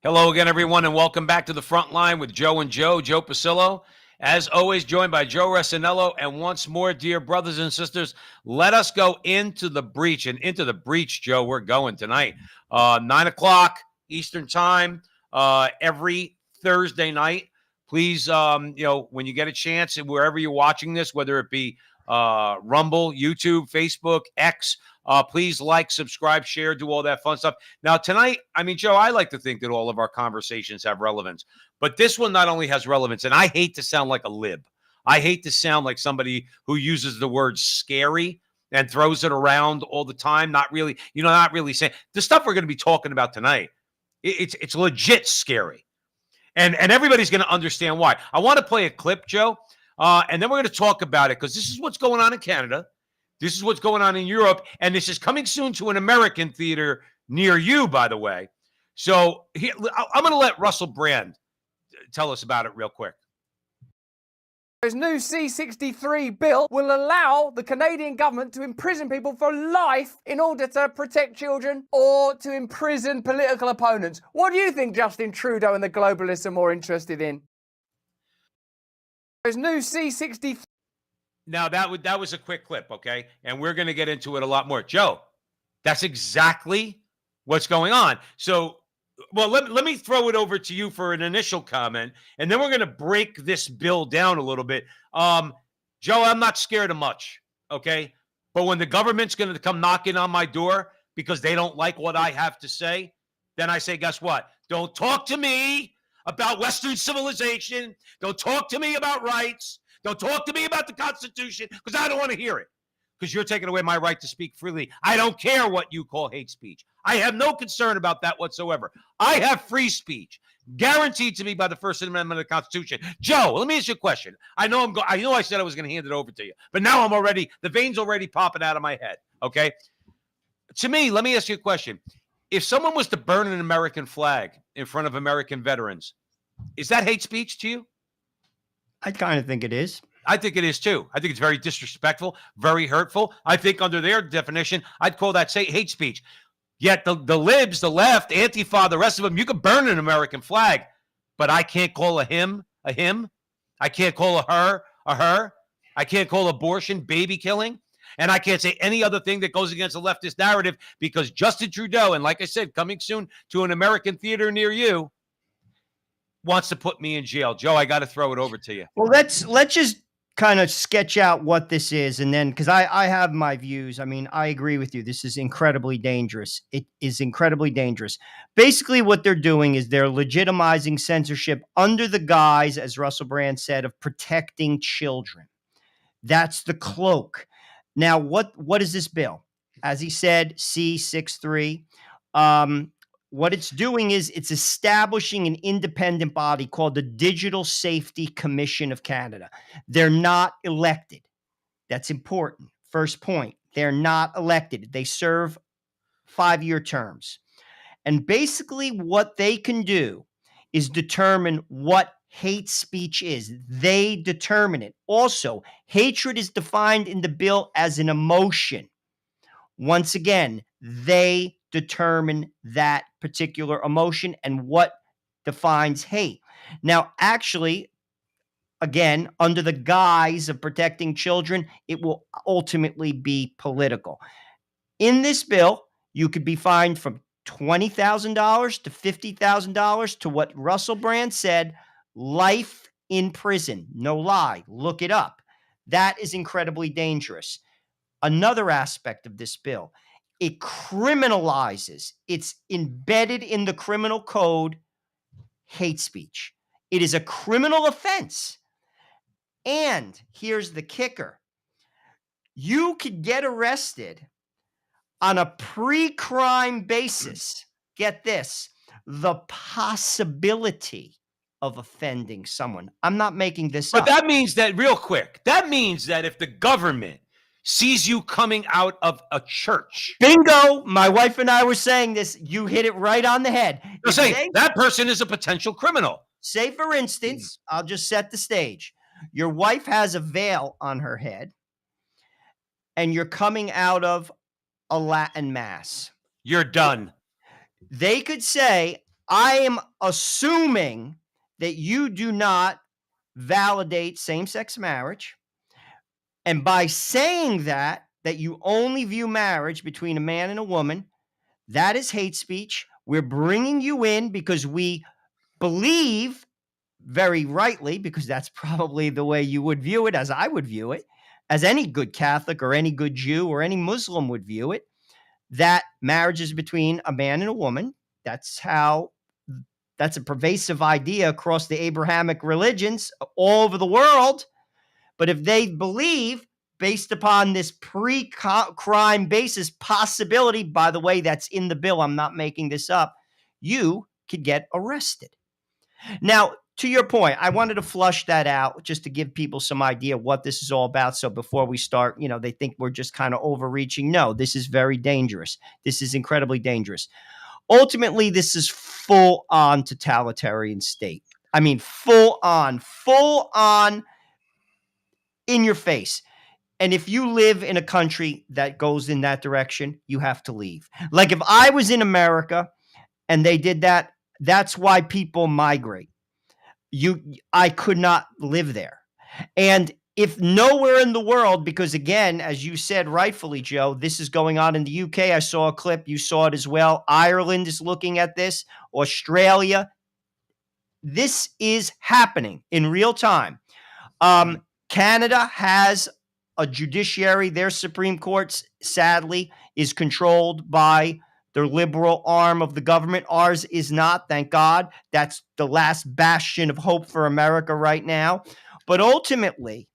Hello again, everyone, and welcome back to the front line with Joe and Joe Pasillo. As always, joined by Joe Resinello. And once more, dear brothers and sisters, let us go into the breach. And into the breach, Joe, we're going tonight. 9 o'clock Eastern time, every Thursday night. Please, when you get a chance, wherever you're watching this, whether it be Rumble, YouTube, Facebook, X, please like, subscribe, share, do all that fun stuff. Now, tonight, Joe, I like to think that all of our conversations have relevance, but this one not only has relevance, and I hate to sound like a lib. I hate to sound like somebody who uses the word scary and throws it around all the time. Not really saying the stuff we're going to be talking about tonight. It's legit scary. And everybody's going to understand why. I want to play a clip, Joe, and then we're going to talk about it because this is what's going on in Canada. This is what's going on in Europe, and this is coming soon to an American theater near you, by the way. So I'm going to let Russell Brand tell us about it real quick. This new C-63 bill will allow the Canadian government to imprison people for life in order to protect children or to imprison political opponents. What do you think Justin Trudeau and the globalists are more interested in? This new C-63... Now, that was a quick clip, okay? And we're going to get into it a lot more. Joe, that's exactly what's going on. So, well, let me throw it over to you for an initial comment, and then we're going to break this bill down a little bit. Joe, I'm not scared of much, okay? But when the government's going to come knocking on my door because they don't like what I have to say, then I say, guess what? Don't talk to me about Western civilization. Don't talk to me about rights. Don't talk to me about the Constitution because I don't want to hear it because you're taking away my right to speak freely. I don't care what you call hate speech. I have no concern about that whatsoever. I have free speech guaranteed to me by the First Amendment of the Constitution. Joe, let me ask you a question. I know I said I was going to hand it over to you, but now the veins already popping out of my head, okay? To me, let me ask you a question. If someone was to burn an American flag in front of American veterans, is that hate speech to you? I kind of think it is. I think it is too. I think it's very disrespectful, very hurtful. I think under their definition, I'd call that hate speech. Yet the libs, the left, Antifa, the rest of them, you can burn an American flag, but I can't call a him. I can't call a her. I can't call abortion baby killing. And I can't say any other thing that goes against the leftist narrative because Justin Trudeau, and like I said, coming soon to an American theater near you, wants to put me in jail. Joe, I got to throw it over to you. Well, let's just kind of sketch out what this is. And then, because I have my views. I agree with you. This is incredibly dangerous. It is incredibly dangerous. Basically, what they're doing is they're legitimizing censorship under the guise, as Russell Brand said, of protecting children. That's the cloak. Now, what is this bill? As he said, C-63. What it's doing is it's establishing an independent body called the Digital Safety Commission of Canada. They're not elected. That's important. First point, they're not elected. They serve 5-year terms. And basically what they can do is determine what hate speech is. They determine it. Also, hatred is defined in the bill as an emotion. Once again, they determine that particular emotion and what defines hate. Now, actually, again, under the guise of protecting children, it will ultimately be political. In this bill, you could be fined from $20,000 to $50,000 to what Russell Brand said, life in prison. No lie. Look it up. That is incredibly dangerous. Another aspect of this bill, it criminalizes, it's embedded in the criminal code, hate speech. It is a criminal offense. And here's the kicker. You could get arrested on a pre-crime basis. Get this, the possibility of offending someone. I'm not making this up. But that means that, real quick, that means that if the government sees you coming out of a church. Bingo! My wife and I were saying this. You hit it right on the head. You're saying that person is a potential criminal. Say, for instance, I'll just set the stage. Your wife has a veil on her head, and you're coming out of a Latin mass. You're done. They could say, I am assuming that you do not validate same-sex marriage. And by saying that you only view marriage between a man and a woman, that is hate speech. We're bringing you in because we believe, very rightly, because that's probably the way you would view it, as I would view it, as any good Catholic or any good Jew or any Muslim would view it, that marriage is between a man and a woman. That's a pervasive idea across the Abrahamic religions all over the world. But if they believe, based upon this pre-crime basis possibility, by the way, that's in the bill, I'm not making this up, you could get arrested. Now, to your point, I wanted to flush that out just to give people some idea what this is all about. So before we start, they think we're just kind of overreaching. No, this is very dangerous. This is incredibly dangerous. Ultimately, this is full-on totalitarian state. I mean, full-on in your face. And if you live in a country that goes in that direction, you have to leave. Like if I was in America and they did that, that's why people migrate. I could not live there. And if nowhere in the world, because again, as you said rightfully, Joe, this is going on in the UK. I saw a clip. You saw it as well. Ireland is looking at this. Australia. This is happening in real time. Canada has a judiciary. Their Supreme Court, sadly, is controlled by the liberal arm of the government. Ours is not, thank God. That's the last bastion of hope for America right now. But ultimately,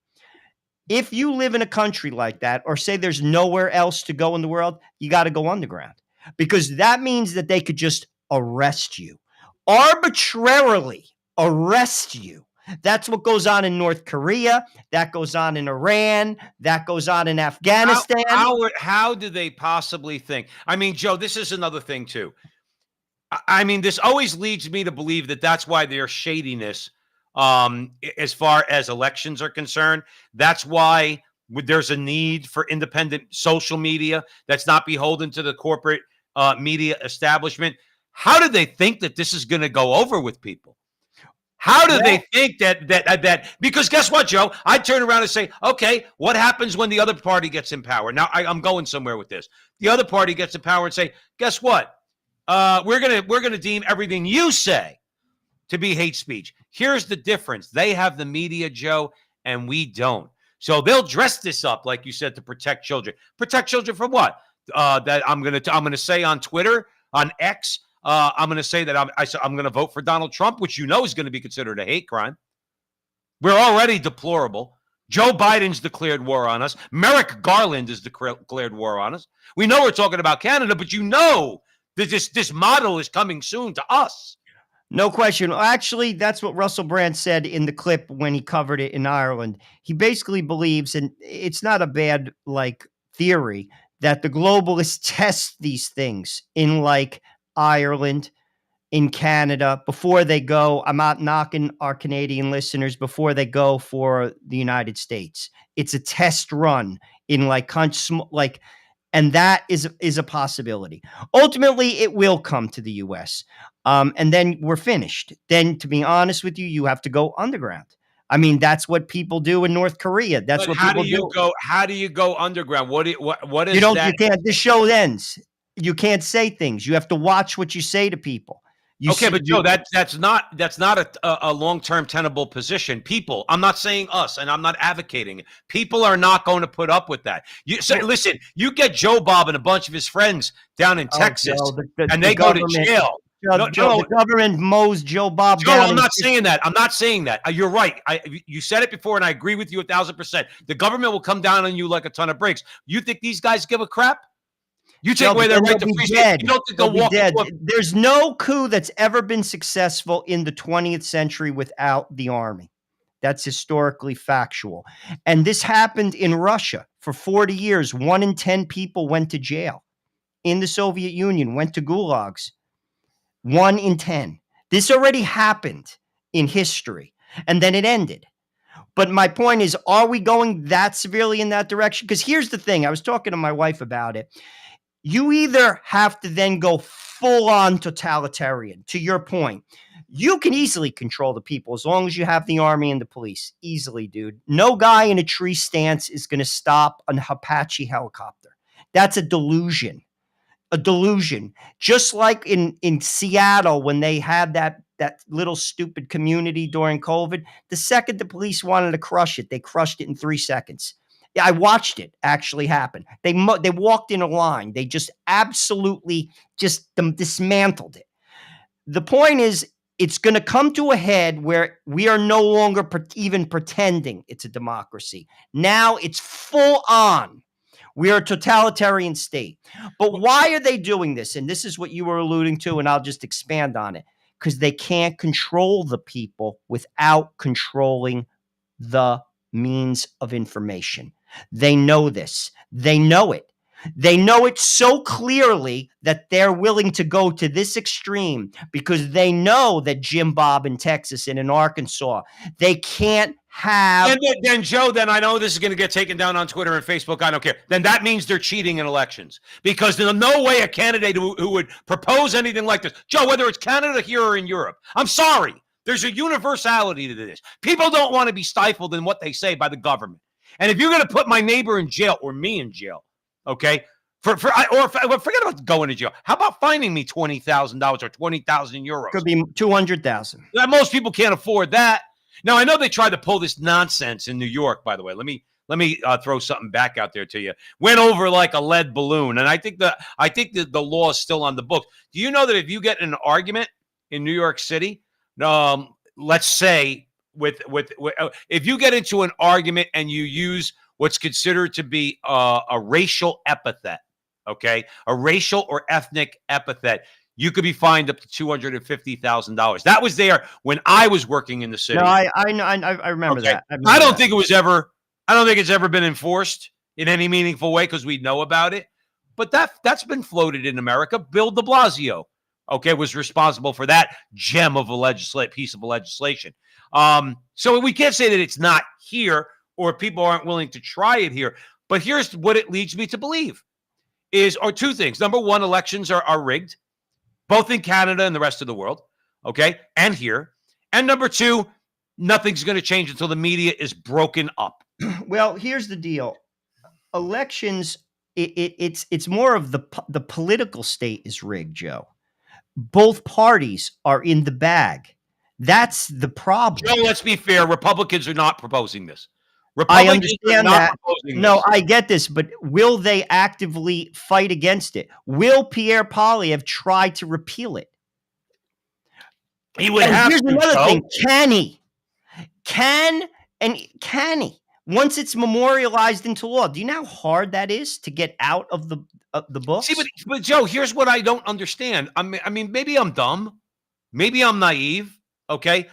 if you live in a country like that, or say there's nowhere else to go in the world, you got to go underground, because that means that they could just arrest you, arbitrarily arrest you. That's what goes on in North Korea. That goes on in Iran. That goes on in Afghanistan. How do they possibly think? I mean, Joe, this is another thing too. I mean, this always leads me to believe that that's why there's shadiness as far as elections are concerned. That's why there's a need for independent social media that's not beholden to the corporate media establishment. How do they think that this is going to go over with people? How do they think that because guess what, Joe? I turn around and say, okay, what happens when the other party gets in power? Now I'm going somewhere with this. The other party gets in power and say, guess what? We're gonna deem everything you say to be hate speech. Here's the difference. They have the media, Joe, and we don't. So they'll dress this up, like you said, to protect children. Protect children from what? That I'm gonna say on Twitter, on X. I'm going to say that I'm going to vote for Donald Trump, which is going to be considered a hate crime. We're already deplorable. Joe Biden's declared war on us. Merrick Garland has declared war on us. We know we're talking about Canada, but that this model is coming soon to us. No question. Actually, that's what Russell Brand said in the clip when he covered it in Ireland. He basically believes, and it's not a bad theory, that the globalists test these things in Ireland, in Canada, before they go. I'm not knocking our Canadian listeners, before they go for the United States. It's a test run in and that is a possibility. Ultimately, it will come to the U.S. And then we're finished. Then, to be honest with you, you have to go underground. I mean, that's what people do in North Korea. That's what people do. How do you go underground? What is that? You can't. The show ends. You can't say things. You have to watch what you say to people. But Joe, that's not a long-term tenable position. People, I'm not saying us, and I'm not advocating it. People are not going to put up with that. Listen, you get Joe Bob and a bunch of his friends down in Texas, and they go to jail. The government mows Joe Bob down. I'm not saying that. I'm not saying that. You're right. You said it before, and I agree with you 1,000%. The government will come down on you like a ton of bricks. You think these guys give a crap? You take away their right to free speech. You don't think they'll walk dead. There's no coup that's ever been successful in the 20th century without the army. That's historically factual. And this happened in Russia for 40 years. 1 in 10 people went to jail. In the Soviet Union, went to gulags. 1 in 10. This already happened in history. And then it ended. But my point is, are we going that severely in that direction? Because here's the thing. I was talking to my wife about it. You either have to then go full on totalitarian. To your point, you can easily control the people as long as you have the army and the police. Easily, dude. No guy in a tree stance is going to stop an Apache helicopter. That's a delusion. A delusion. Just like in Seattle when they had that little stupid community during COVID, the second the police wanted to crush it, they crushed it in 3 seconds. Yeah, I watched it actually happen. They walked in a line. They just absolutely just dismantled it. The point is, it's going to come to a head where we are no longer even pretending it's a democracy. Now it's full on. We are a totalitarian state. But why are they doing this? And this is what you were alluding to, and I'll just expand on it. Because they can't control the people without controlling the means of information. They know this. They know it. They know it so clearly that they're willing to go to this extreme because they know that Jim Bob in Texas and in Arkansas, they can't have. And then, Joe, then I know this is going to get taken down on Twitter and Facebook. I don't care. Then that means they're cheating in elections because there's no way a candidate who would propose anything like this, Joe, whether it's Canada here or in Europe, I'm sorry. There's a universality to this. People don't want to be stifled in what they say by the government. And if you're going to put my neighbor in jail or me in jail, okay, forget about going to jail. How about finding me $20,000 or 20,000 euros? Could be 200,000. Most people can't afford that. Now I know they tried to pull this nonsense in New York. By the way, let me throw something back out there to you. Went over like a lead balloon, and I think that the law is still on the books. Do you know that if you get in an argument in New York City, let's say with if you get into an argument and you use what's considered to be a racial epithet, okay, a racial or ethnic epithet, you could be fined up to $250,000. That was there when I was working in the city. No, I remember that. I don't think it's ever been enforced in any meaningful way because we know about it. But that's been floated in America. Bill de Blasio, okay, was responsible for that gem of a piece of legislation. So we can't say that it's not here or people aren't willing to try it here. But here's what it leads me to believe are two things. Number one, elections are rigged, both in Canada and the rest of the world, okay, and here. And number two, nothing's going to change until the media is broken up. Well, here's the deal. Elections, it's more of the political state is rigged, Joe. Both parties are in the bag. That's the problem. Joe, let's be fair. Republicans are not proposing this. I understand that. No, I get this, but will they actively fight against it? Will Pierre Poilievre try to repeal it? He would have here's to. Another thing. Can he? Can he? Once it's memorialized into law, do you know how hard that is to get out of the books? See, but Joe, here's what I don't understand. I mean, maybe I'm dumb. Maybe I'm naive. Okay.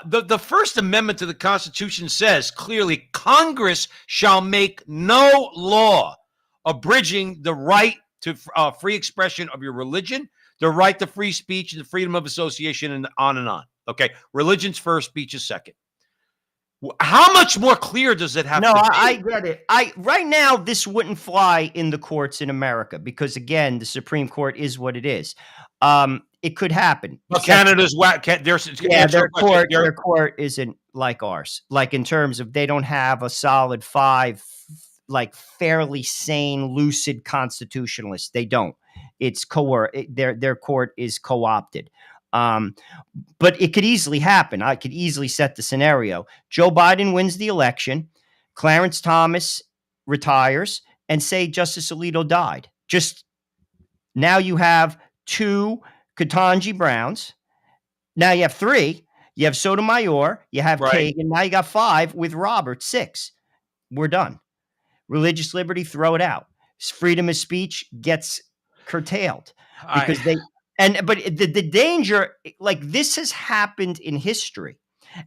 The First Amendment to the Constitution says clearly Congress shall make no law abridging the right to free expression of your religion, the right to free speech and the freedom of association, and on and on. Okay. Religion's first, speech is second. How much more clear does it have to be? I get it. Right now, this wouldn't fly in the courts in America because, again, the Supreme Court is what it is. It could happen. But Canada's their court isn't like ours. Like in terms of they don't have a solid 5, like fairly sane, lucid constitutionalists. They don't. It's their court is co-opted. But it could easily happen. I could easily set the scenario. Joe Biden wins the election. Clarence Thomas retires, and say Justice Alito died. Just now, you have 2 Ketanji Browns. Now you have 3. You have Sotomayor. You have Kagan. Now you got 5 with Roberts. 6. We're done. Religious liberty, throw it out. Freedom of speech gets curtailed because But the danger, like this has happened in history.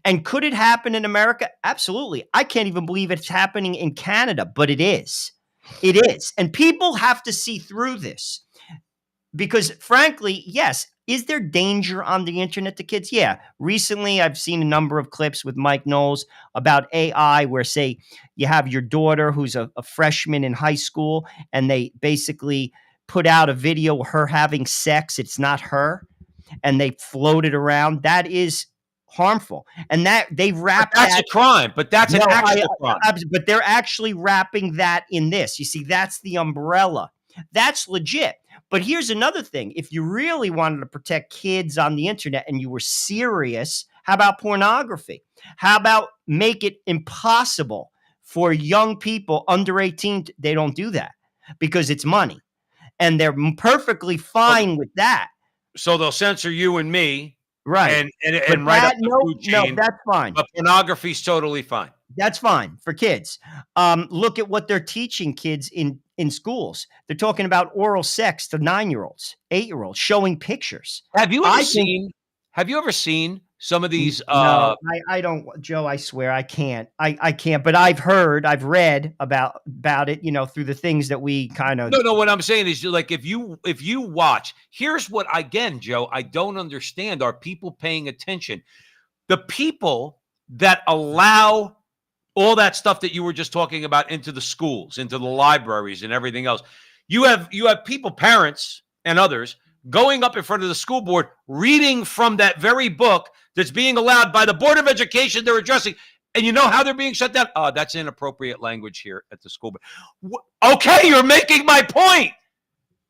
And could it happen in America? Absolutely. I can't even believe it's happening in Canada, but it is. It is. And people have to see through this. Because frankly, yes, is there danger on the internet to kids? Yeah. Recently, I've seen a number of clips with Mike Knowles about AI where, say, you have your daughter who's a freshman in high school, and they basically put out a video of her having sex. It's not her, and they float it around. That is harmful, and that they But wrap that's that. a crime. But that's an No, actual crime. but they're actually wrapping that in this. You see, that's the umbrella. That's legit. But here's another thing. If you really wanted to protect kids on the internet and you were serious, how about pornography? How about make it impossible for young people under 18? They don't do that because it's money. And they're perfectly fine with that. So they'll censor you and me, Right. and right up the food chain. that's fine. But pornography's totally fine. That's fine for kids. Look at what they're teaching kids in schools. They're talking about oral sex to 9-year-olds, 8-year-olds, showing pictures. Have you ever seen some of these? No, I don't, Joe. I swear I can't. I can't. But I've read about it. Through the things that we kind of. No. What I'm saying is, like, if you watch, here's what again, Joe, I don't understand. Are people paying attention? The people that allow all that stuff that you were just talking about into the schools, into the libraries, and everything else. You have people, parents, and others going up in front of the school board, reading from that very book that's being allowed by the Board of Education they're addressing. And you know how they're being shut down? That's inappropriate language here at the school board. Okay, you're making my point.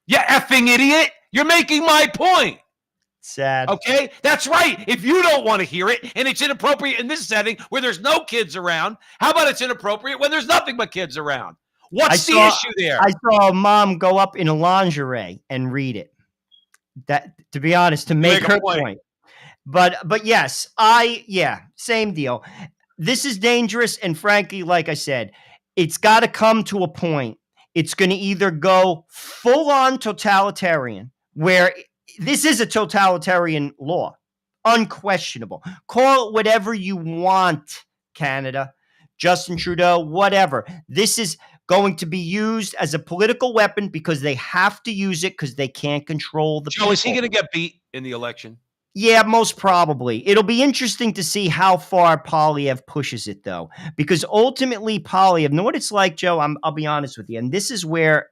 You effing idiot. You're making my point. Sad. Okay, that's right. If you don't want to hear it and it's inappropriate in this setting where there's no kids around, how about it's inappropriate when there's nothing but kids around? What's the issue there? I saw a mom go up in a lingerie and read it. That, to be honest, to make her point. But yes, same deal. This is dangerous, and frankly, like I said, it's got to come to a point. It's going to either go full on totalitarian, where this is a totalitarian law, unquestionable. Call it whatever you want, Canada, Justin Trudeau, whatever. This is going to be used as a political weapon because they have to use it because they can't control the people. Joe, is he going to get beat in the election? Yeah, most probably. It'll be interesting to see how far Poilievre pushes it, though, because ultimately Poilievre, know what it's like, Joe? I'll be honest with you, and this is where,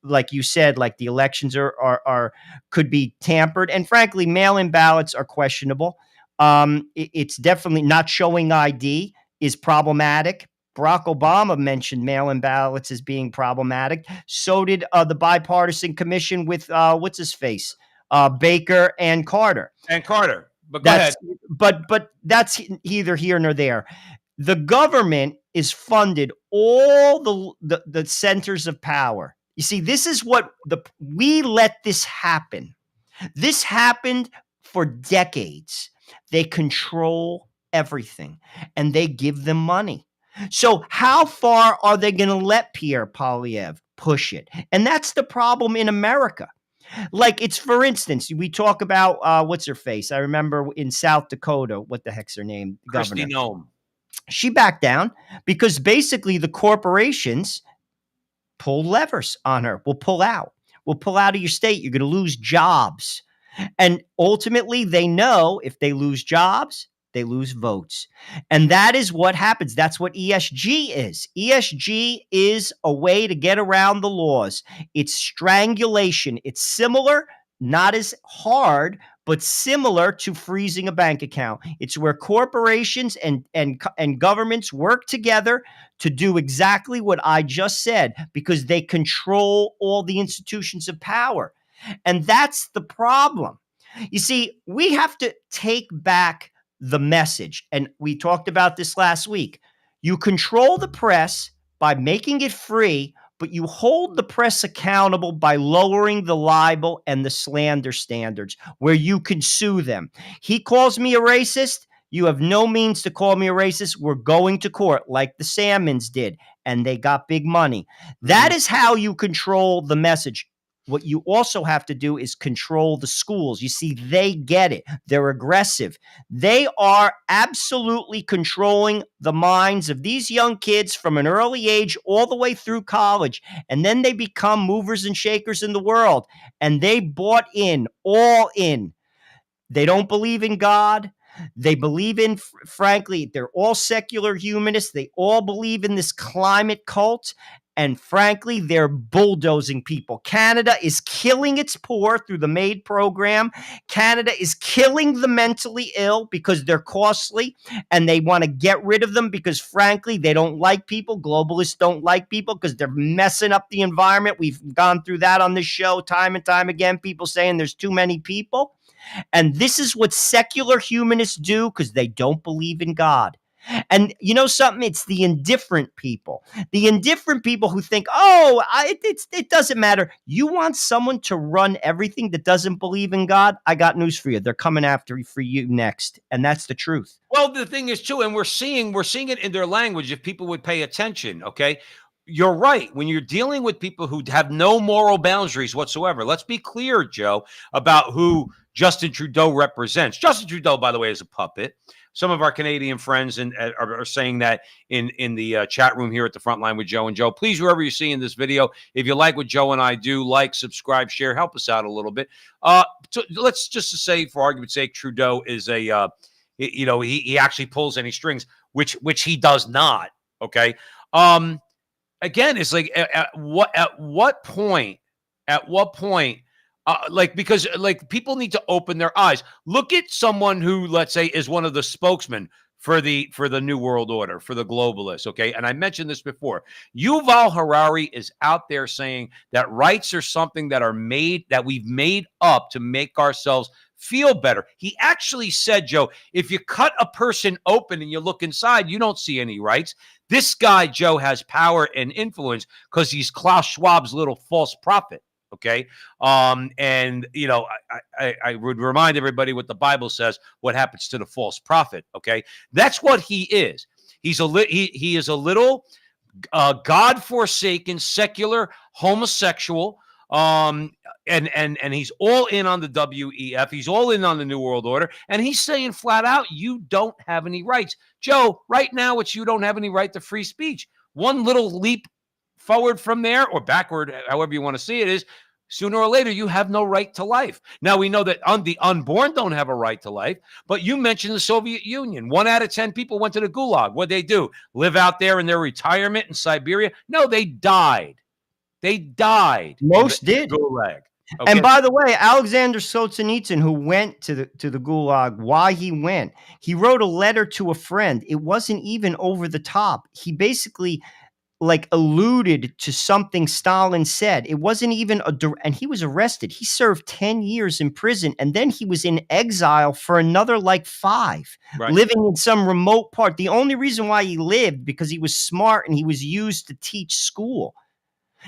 like you said, like the elections are could be tampered, and frankly, mail-in ballots are questionable. It's definitely not showing ID is problematic. Barack Obama mentioned mail-in ballots as being problematic. So did the bipartisan commission with what's his face, Baker and Carter. But go ahead. But that's neither here nor there. The government is funded all the centers of power. You see, this is what we let this happen. This happened for decades. They control everything, and they give them money. So how far are they going to let Pierre Poilievre push it? And that's the problem in America. Like, it's, for instance, we talk about what's her face? I remember in South Dakota, what the heck's her name? Kristi Noem. She backed down because basically the corporations pull levers on her. We'll pull out. We'll pull out of your state. You're going to lose jobs. And ultimately, they know if they lose jobs, they lose votes. And that is what happens. That's what ESG is. ESG is a way to get around the laws. It's strangulation. It's similar, not as hard, but similar to freezing a bank account. It's where corporations and governments work together to do exactly what I just said, because they control all the institutions of power. And that's the problem. You see, we have to take back the message. And we talked about this last week. You control the press by making it free, but you hold the press accountable by lowering the libel and the slander standards where you can sue them. He calls me a racist. You have no means to call me a racist. We're going to court like the Salmons did, and they got big money. That is how you control the message. What you also have to do is control the schools. You see, they get it. They're aggressive. They are absolutely controlling the minds of these young kids from an early age all the way through college. And then they become movers and shakers in the world. And they bought in, all in. They don't believe in God. They believe in, frankly, they're all secular humanists. They all believe in this climate cult. And frankly, they're bulldozing people. Canada is killing its poor through the MAID program. Canada is killing the mentally ill because they're costly and they want to get rid of them because, frankly, they don't like people. Globalists don't like people because they're messing up the environment. We've gone through that on this show time and time again, people saying there's too many people. And this is what secular humanists do because they don't believe in God. And you know something? It's the indifferent people who think, oh, it doesn't matter. You want someone to run everything that doesn't believe in God? I got news for you. They're coming after you for you next. And that's the truth. Well, the thing is too, and we're seeing it in their language if people would pay attention, okay? You're right. When you're dealing with people who have no moral boundaries whatsoever, let's be clear, Joe, about who Justin Trudeau represents. Justin Trudeau, by the way, is a puppet. Some of our Canadian friends are saying that in the chat room here at the Frontline with Joe and Joe. Please, whoever you see in this video, if you like what Joe and I do, like, subscribe, share, help us out a little bit. So let's just say, for argument's sake, Trudeau is he actually pulls any strings, which he does not. Okay. Again, it's like at what point, because people need to open their eyes. Look at someone who, let's say, is one of the spokesmen for the New World Order, for the globalists, okay? And I mentioned this before. Yuval Harari is out there saying that rights are something that we've made up to make ourselves feel better. He actually said, Joe, if you cut a person open and you look inside, you don't see any rights. This guy, Joe, has power and influence because he's Klaus Schwab's little false prophet. Okay. And I would remind everybody what the Bible says, what happens to the false prophet. Okay. That's what he is. He is a little God-forsaken, secular homosexual. And he's all in on the WEF. He's all in on the New World Order. And he's saying flat out, you don't have any rights. Joe, right now, you don't have any right to free speech. One little leap forward from there, or backward, however you want to see it, is sooner or later you have no right to life. Now, we know that the unborn don't have a right to life, but you mentioned the Soviet Union. 1 out of 10 people went to the Gulag. What'd they do? Live out there in their retirement in Siberia? No, they died. They died. Most did. Gulag. Okay. And by the way, Alexander Solzhenitsyn, who went to the Gulag, why he went, he wrote a letter to a friend. It wasn't even over the top. He basically alluded to something Stalin said. It wasn't even and he was arrested. He served 10 years in prison, and then he was in exile for another 5, right, living in some remote part. The only reason why he lived because he was smart and he was used to teach school.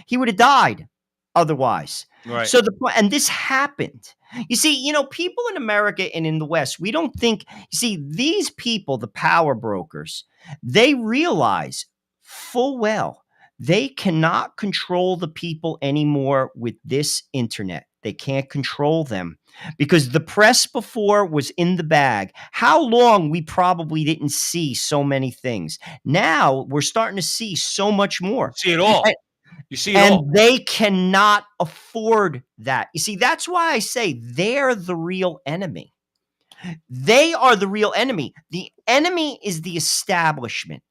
He would have died otherwise. Right. So and this happened. You see, people in America and in the West, we don't think, these people, the power brokers, they realize full well they cannot control the people anymore with this internet. They can't control them because the press before was in the bag. How long we probably didn't see so many things. Now we're starting to see so much more. See it all. You see it and all. They cannot afford that. You see, that's why I say they're the real enemy. They are the real enemy. The enemy is the establishment.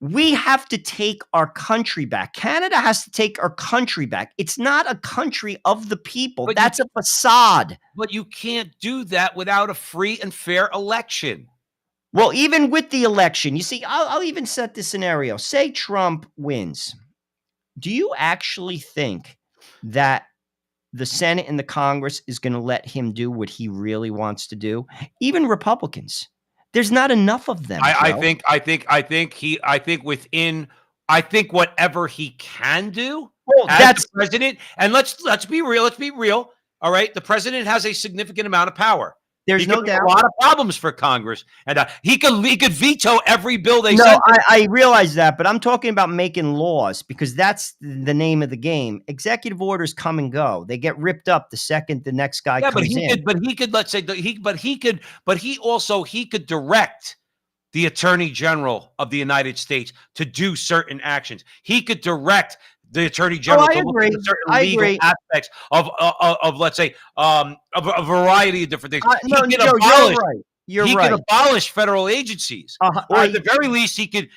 We have to take our country back. Canada has to take our country back. It's not a country of the people. But that's a facade. But you can't do that without a free and fair election. Well, even with the election, you see, I'll even set this scenario. Say Trump wins. Do you actually think that the Senate and the Congress is going to let him do what he really wants to do? Even Republicans. There's not enough of them. I think whatever he can do as the president, and let's be real. All right. The president has a significant amount of power. There's no doubt. A lot of problems for Congress, and he could veto every bill they send. No, I realize that, but I'm talking about making laws because that's the name of the game. Executive orders come and go; they get ripped up the second the next guy comes in. But he could, let's say, he could direct the Attorney General of the United States to do certain actions. He could direct the Attorney General to look at certain legal aspects of let's say, of a variety of different things. Joe, You're he right. could abolish federal agencies, Uh-huh, or at the very least, he could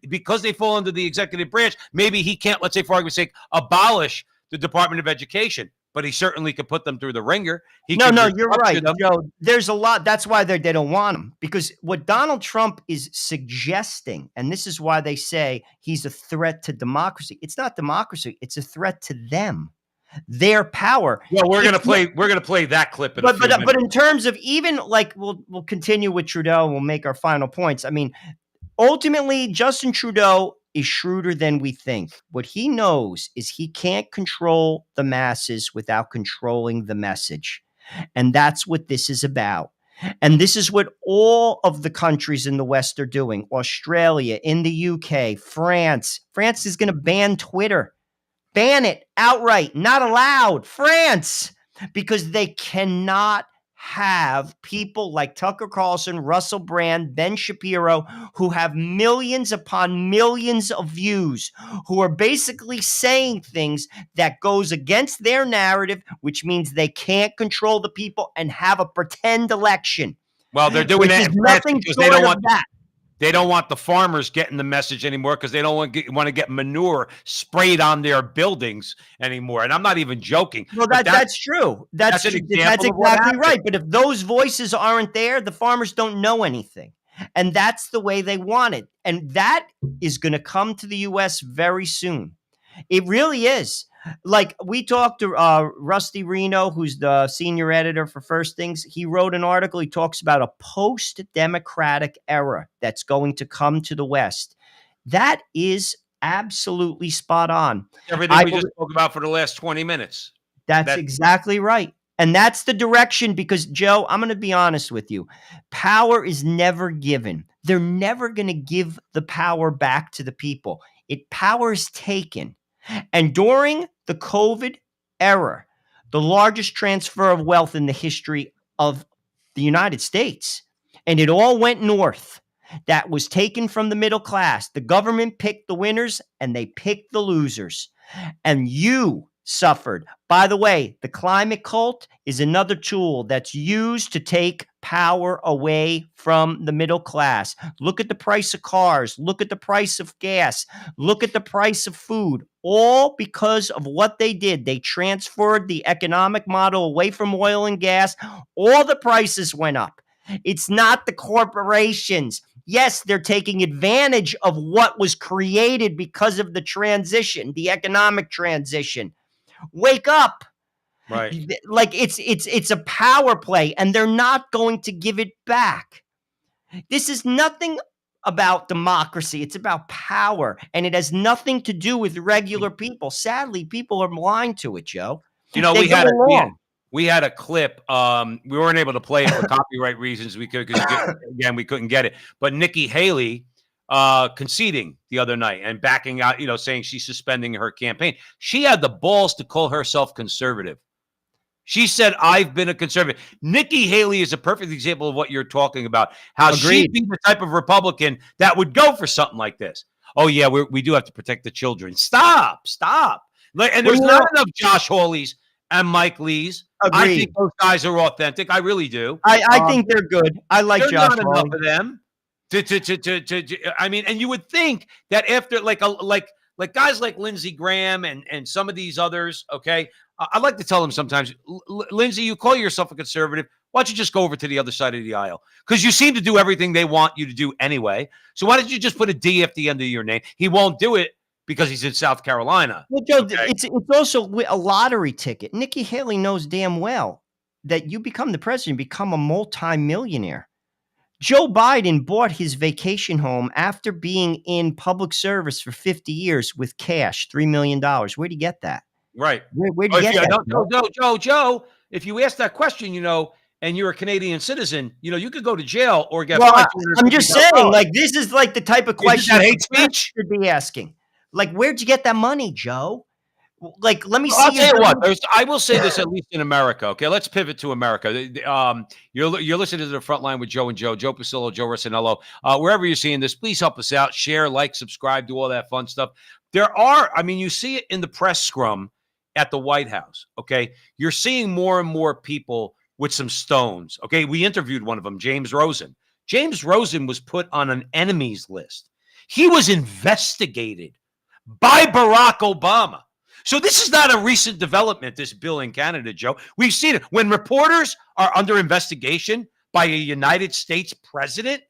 because they fall under the executive branch. Maybe he can't, let's say, for argument's sake, abolish the Department of Education, but he certainly could put them through the ringer. He No, could no, you're right, restructure them. Joe. There's a lot. That's why they don't want him, because what Donald Trump is suggesting, and this is why they say he's a threat to democracy. It's not democracy. It's a threat to them, their power. Well, we're It's gonna play that clip in a few minutes. But in terms of, even like, we'll continue with Trudeau. We'll make our final points. I mean, ultimately, Justin Trudeau is shrewder than we think. What he knows is he can't control the masses without controlling the message. And that's what this is about. And this is what all of the countries in the West are doing. Australia, in the UK, France. France is going to ban Twitter. Ban it outright. Not allowed. France. Because they cannot have people like Tucker Carlson, Russell Brand, Ben Shapiro, who have millions upon millions of views, who are basically saying things that goes against their narrative, which means they can't control the people and have a pretend election. Well, they're doing that in France because they don't want that. They don't want the farmers getting the message anymore because they don't want to get manure sprayed on their buildings anymore. And I'm not even joking. Well, that's true. That's exactly right. But if those voices aren't there, the farmers don't know anything. And that's the way they want it. And that is going to come to the U.S. very soon. It really is. Like, we talked to Rusty Reno, who's the senior editor for First Things. He wrote an article. He talks about a post-democratic era that's going to come to the West. That is absolutely spot on. Everything we just spoke about for the last 20 minutes. That's exactly right. And that's the direction, because, Joe, I'm going to be honest with you. Power is never given. They're never going to give the power back to the people. Power is taken. And during the COVID era, the largest transfer of wealth in the history of the United States, and it all went north. That was taken from the middle class. The government picked the winners and they picked the losers. And you suffered. By the way, the climate cult is another tool that's used to take power away from the middle class. Look at the price of cars. Look at the price of gas. Look at the price of food. All because of what they did. They transferred the economic model away from oil and gas. All the prices went up. It's not the corporations. Yes, they're taking advantage of what was created because of the transition, the economic transition. Wake up. Right. Like, it's a power play, and they're not going to give it back. This is nothing about democracy. It's about power, and it has nothing to do with regular people. Sadly, people are blind to it, Joe. You know, we had a clip. We weren't able to play it for copyright reasons. We couldn't get it. But Nikki Haley conceding the other night and backing out, saying she's suspending her campaign. She had the balls to call herself conservative. She said, "I've been a conservative." Nikki Haley is a perfect example of what you're talking about. How she'd be the type of Republican that would go for something like this. Oh yeah, we do have to protect the children. Stop. And there's not enough Josh Hawleys and Mike Lees. Agreed. I think those guys are authentic. I really do. I think they're good. I like Josh Not Hawley. enough of them. I mean, and you would think that after like guys like Lindsey Graham and some of these others, okay, I like to tell them sometimes, Lindsey, you call yourself a conservative. Why don't you just go over to the other side of the aisle? Because you seem to do everything they want you to do anyway. So why don't you just put a D at the end of your name? He won't do it because he's in South Carolina. Well, Joe, it's also a lottery ticket. Nikki Haley knows damn well that you become the president, become a multimillionaire. Joe Biden bought his vacation home after being in public service for 50 years with cash, $3 million. Where'd he get that? Right. Where'd you get that? Joe, if you ask that question, and you're a Canadian citizen, you could go to jail or get fined. $250. I'm just saying, like, this is like the type of question that hate speech should be asking. Like, where'd you get that money, Joe? Like, let me see. I'll tell you what. I will say this, at least in America. Okay, let's pivot to America. You're listening to The Frontline with Joe and Joe Pasillo, Joe Rossinello. Wherever you're seeing this, please help us out. Share, like, subscribe, do all that fun stuff. You see it in the press scrum at the White House. Okay, you're seeing more and more people with some stones. Okay, we interviewed one of them, James Rosen. James Rosen was put on an enemies list. He was investigated by Barack Obama. So this is not a recent development, this bill in Canada, Joe. We've seen it. When reporters are under investigation by a United States president,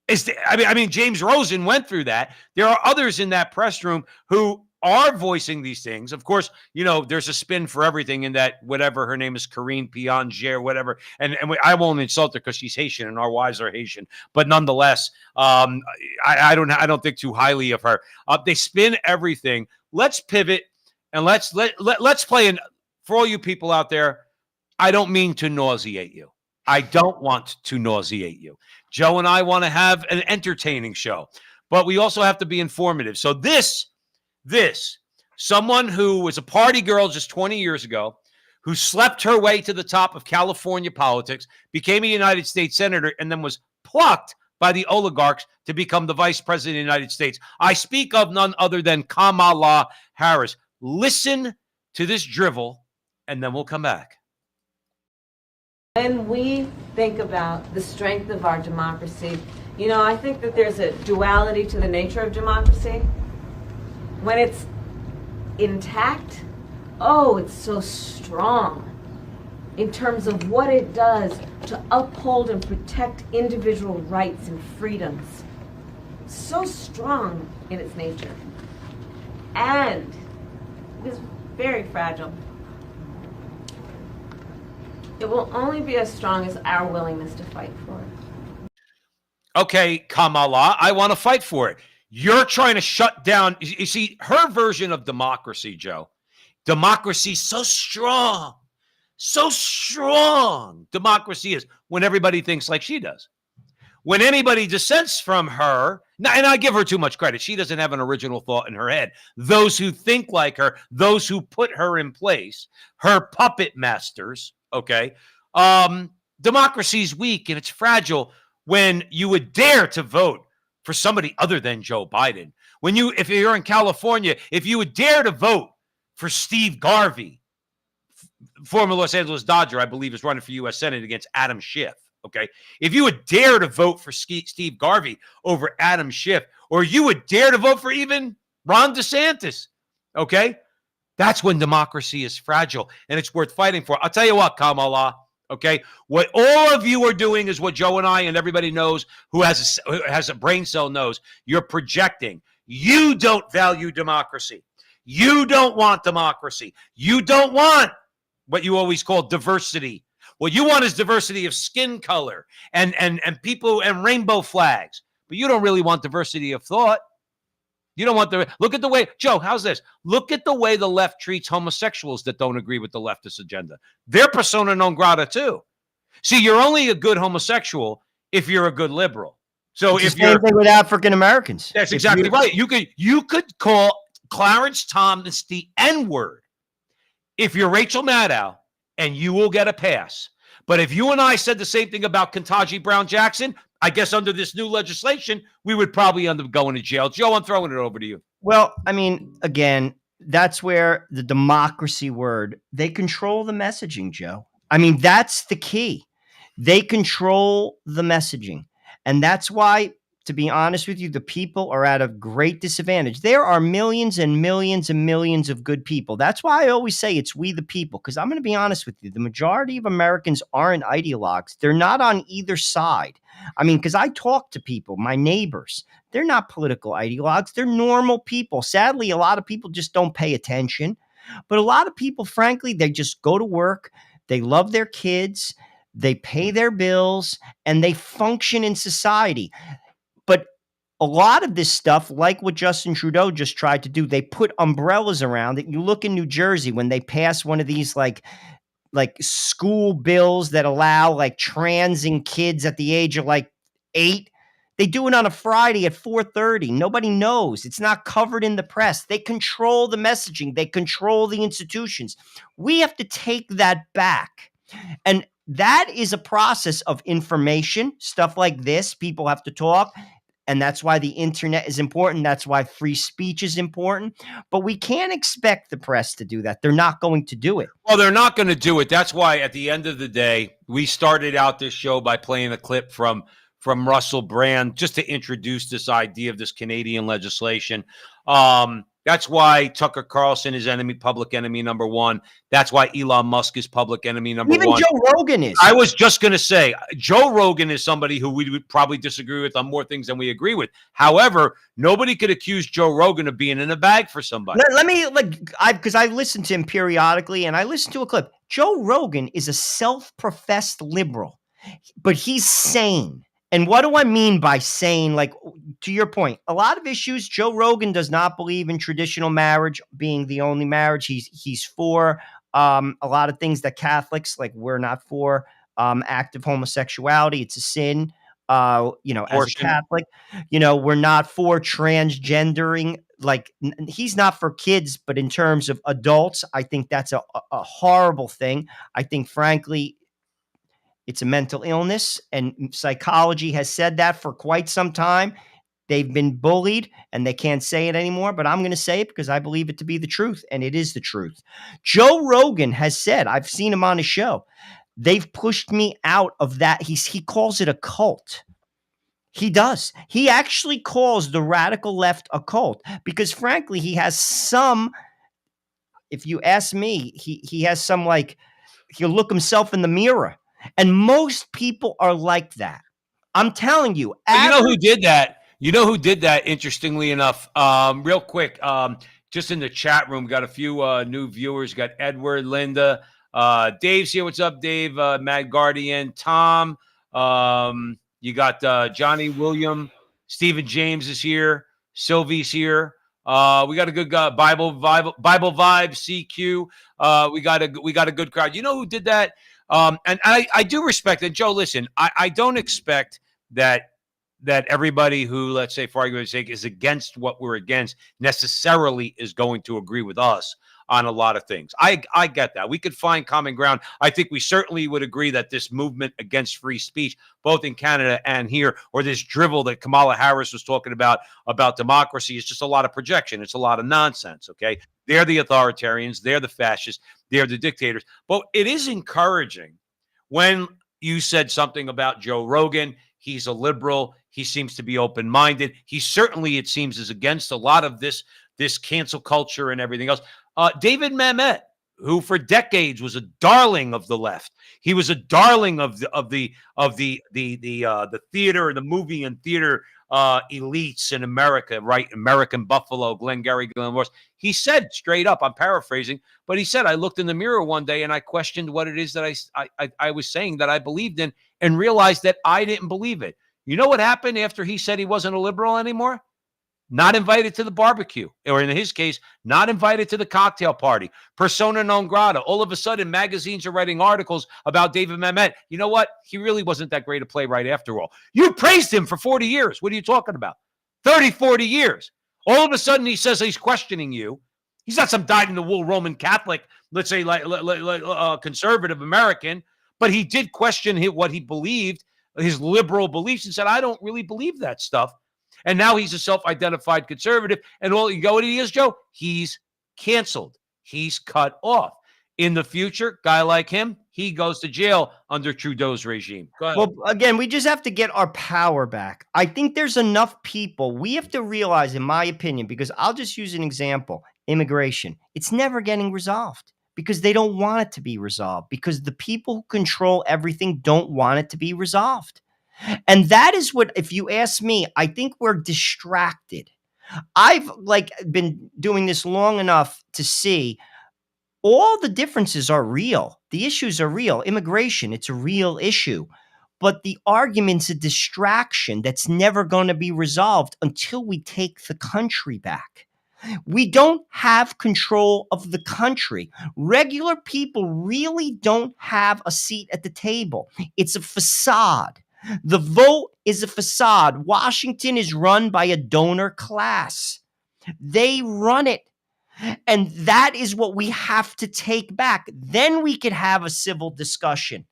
I mean, James Rosen went through that. There are others in that press room who are voicing these things. Of course, there's a spin for everything in that, whatever her name is, Karine Pianger or whatever. And I won't insult her because she's Haitian and our wives are Haitian. But nonetheless, I don't think too highly of her. They spin everything. Let's pivot and let's play in. For all you people out there, I don't mean to nauseate you. I don't want to nauseate you. Joe and I want to have an entertaining show, but we also have to be informative. So this someone who was a party girl just 20 years ago, who slept her way to the top of California politics, became a United States senator, and then was plucked by the oligarchs to become the vice president of the United States. I speak of none other than Kamala Harris. Listen to this drivel, and then we'll come back. When we think about the strength of our democracy, I think that there's a duality to the nature of democracy. When it's intact, it's so strong in terms of what it does to uphold and protect individual rights and freedoms. So strong in its nature. And it is very fragile. It will only be as strong as our willingness to fight for it. Okay, Kamala, I want to fight for it. You're trying to shut down. You see, her version of democracy, Joe. Democracy so strong. Democracy is when everybody thinks like she does. When anybody dissents from her, and I give her too much credit. She doesn't have an original thought in her head. Those who think like her, those who put her in place, her puppet masters, okay? Democracy is weak and it's fragile when you would dare to vote for somebody other than Joe Biden. If you're in California, if you would dare to vote for Steve Garvey, former Los Angeles Dodger, I believe, is running for U.S. Senate against Adam Schiff, okay? If you would dare to vote for Steve Garvey over Adam Schiff, or you would dare to vote for even Ron DeSantis, okay? That's when democracy is fragile, and it's worth fighting for. I'll tell you what, Kamala, okay? What all of you are doing is what Joe and I and everybody knows who has a brain cell knows. You're projecting. You don't value democracy. You don't want democracy. You don't want what you always call diversity. What you want is diversity of skin color and people and rainbow flags, but you don't really want diversity of thought. You don't want look at the way, Joe, how's this? Look at the way the left treats homosexuals that don't agree with the leftist agenda. They're persona non grata too. See, you're only a good homosexual if you're a good liberal. So It's if the same you're thing with African Americans. That's exactly right. You could call Clarence Thomas the N-word if you're Rachel Maddow, and you will get a pass. But if you and I said the same thing about Ketanji Brown Jackson, I guess under this new legislation, we would probably end up going to jail. Joe, I'm throwing it over to you. Well, I mean, again, that's where the democracy word, they control the messaging, Joe. I mean, that's the key. They control the messaging. And that's why, to be honest with you, the people are at a great disadvantage. There are millions and millions and millions of good people. That's why I always say it's we the people, because I'm going to be honest with you. The majority of Americans aren't ideologues. They're not on either side. I mean, because I talk to people, my neighbors. They're not political ideologues. They're normal people. Sadly, a lot of people just don't pay attention. But a lot of people, frankly, they just go to work. They love their kids. They pay their bills, and they function in society. But a lot of this stuff, like what Justin Trudeau just tried to do, they put umbrellas around it. You look in New Jersey when they pass one of these like school bills that allow like transing kids at the age of like 8. They do it on a Friday at 4:30. Nobody knows. It's not covered in the press. They control the messaging. They control the institutions. We have to take that back. And that is a process of information, stuff like this. People have to talk. And that's why the internet is important. That's why free speech is important. But we can't expect the press to do that. They're not going to do it. Well, they're not going to do it. That's why at the end of the day, we started out this show by playing a clip from Russell Brand just to introduce this idea of this Canadian legislation. That's why Tucker Carlson is public enemy number one. That's why Elon Musk is public enemy number Even one. Joe Rogan is. I was just going to say, Joe Rogan is somebody who we would probably disagree with on more things than we agree with. However, nobody could accuse Joe Rogan of being in a bag for somebody. Let me, because I listen to him periodically, and I listened to a clip. Joe Rogan is a self-professed liberal, but he's sane. And what do I mean by sane? Like, to your point, a lot of issues, Joe Rogan does not believe in traditional marriage being the only marriage. He's for a lot of things that Catholics, like, we're not for active homosexuality. It's a sin. As a Catholic, we're not for transgendering. Like, he's not for kids, but in terms of adults, I think that's a horrible thing. I think, frankly, it's a mental illness, and psychology has said that for quite some time. They've been bullied and they can't say it anymore, but I'm going to say it because I believe it to be the truth, and it is the truth. Joe Rogan has said, I've seen him on his show, they've pushed me out of that. He calls it a cult. He does. He actually calls the radical left a cult because, frankly, he has some, if you ask me, he has some, like, he'll look himself in the mirror. And most people are like that. I'm telling you. You know who did that? You know who did that, interestingly enough? Real quick, just in the chat room, got a few new viewers. Got Edward, Linda. Dave's here. What's up, Dave? Mad Guardian. Tom. You got Johnny William. Stephen James is here. Sylvie's here. We got a good Bible Vibes, CQ. We got a good crowd. You know who did that? And I do respect that. Joe, listen, I don't expect that everybody who, let's say, for argument's sake, is against what we're against necessarily is going to agree with us on a lot of things. I get that. We could find common ground. I think we certainly would agree that this movement against free speech, both in Canada and here, or this drivel that Kamala Harris was talking about democracy, is just a lot of projection. It's a lot of nonsense, okay? They're the authoritarians. They're the fascists. They're the dictators. But it is encouraging when you said something about Joe Rogan. He's a liberal. He seems to be open-minded. He certainly, it seems, is against a lot of this cancel culture and everything else. David Mamet, who for decades was a darling of the left. He was a darling of the theater, the movie and theater elites in America, right? American Buffalo, Glengarry Glen Ross. He said straight up, I'm paraphrasing, but he said, I looked in the mirror one day and I questioned what it is that I was saying that I believed in, and realized that I didn't believe it. You know what happened after he said he wasn't a liberal anymore? Not invited to the barbecue, or in his case, not invited to the cocktail party. Persona non grata. All of a sudden, magazines are writing articles about David Mamet. You know what? He really wasn't that great a playwright after all. You praised him for 40 years. What are you talking about? 30, 40 years. All of a sudden, he says he's questioning you. He's not some dyed-in-the-wool Roman Catholic, let's say, like conservative American, but he did question what he believed, his liberal beliefs, and said, I don't really believe that stuff. And now he's a self-identified conservative. And all you know what he is, Joe? He's canceled. He's cut off. In the future, guy like him, he goes to jail under Trudeau's regime. Go ahead. Well, again, we just have to get our power back. I think there's enough people. We have to realize, in my opinion, because I'll just use an example, immigration. It's never getting resolved because they don't want it to be resolved, because the people who control everything don't want it to be resolved. And that is what, if you ask me, I think we're distracted. I've been doing this long enough to see all the differences are real. The issues are real. Immigration, it's a real issue. But the argument's a distraction that's never going to be resolved until we take the country back. We don't have control of the country. Regular people really don't have a seat at the table. It's a facade. The vote is a facade. Washington is run by a donor class. They run it. And that is what we have to take back. Then we could have a civil discussion.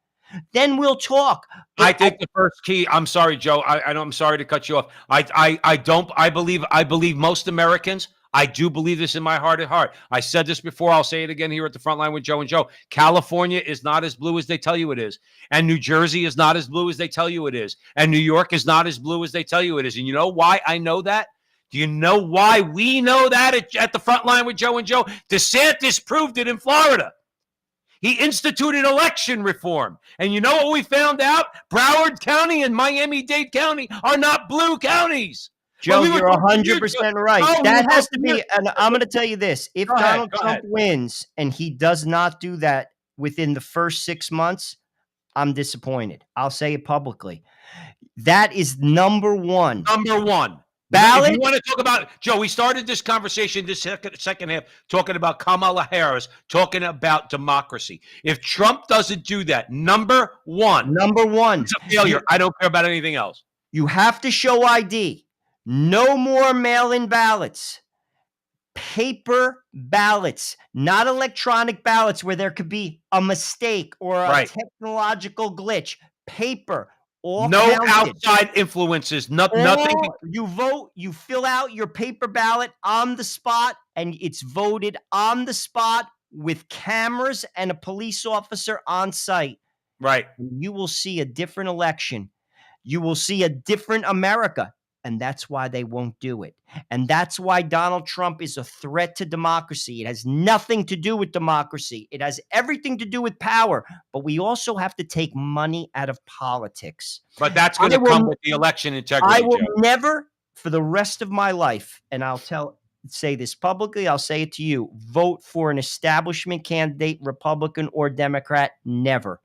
then we'll talk. I But think the first key. I'm sorry, Joe. I know I'm sorry to cut you off. I don't. I believe most Americans. I do believe this in my heart of heart. I said this before. I'll say it again here at the front line with Joe and Joe. California is not as blue as they tell you it is, and New Jersey is not as blue as they tell you it is, and New York is not as blue as they tell you it is. And you know why I know that? Do you know why we know that at the front line with Joe and Joe? DeSantis proved it in Florida. He instituted election reform. And you know what we found out? Broward County and Miami-Dade County are not blue counties. Joe, Well, we you're were 100% right. Oh, That we has were to be, and I'm going to tell you this. If Go ahead, Donald go Trump ahead. wins and he does not do that within the first 6 months, I'm disappointed. I'll say it publicly. That is number one. Number one. Ballot. If you want to talk about, Joe, we started this conversation, this second half, talking about Kamala Harris, talking about democracy. If Trump doesn't do that, number one, it's a failure. I don't care about anything else. You have to show ID. No more mail-in ballots. Paper ballots, not electronic ballots where there could be a mistake or a Right. technological glitch. Paper. All No counted. outside influences. Nothing. All you vote, you fill out your paper ballot on the spot, and it's voted on the spot with cameras and a police officer on site. Right. You will see a different election. You will see a different America. And that's why they won't do it. And that's why Donald Trump is a threat to democracy. It has nothing to do with democracy. It has everything to do with power. But we also have to take money out of politics. But that's going to come with the election integrity, I will Joe. never, for the rest of my life, and I'll say this publicly, I'll say it to you, vote for an establishment candidate, Republican or Democrat. Never.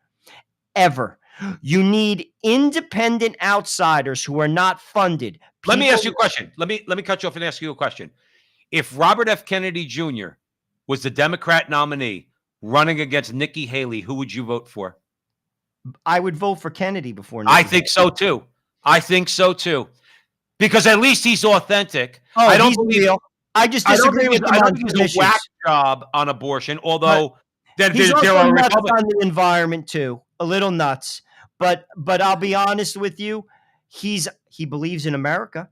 Ever. You need independent outsiders who are not funded. Let me ask you a question. Let me cut you off and ask you a question. If Robert F. Kennedy Jr. was the Democrat nominee running against Nikki Haley, who would you vote for? I would vote for Kennedy before Nikki. I think so too. I think so too. Because at least he's authentic. Oh, I don't he's believe real. I just disagree with him I on don't think he's a whack job on abortion, although he's there also are nuts Republicans. on the environment too. A little nuts. But I'll be honest with you, he believes in America.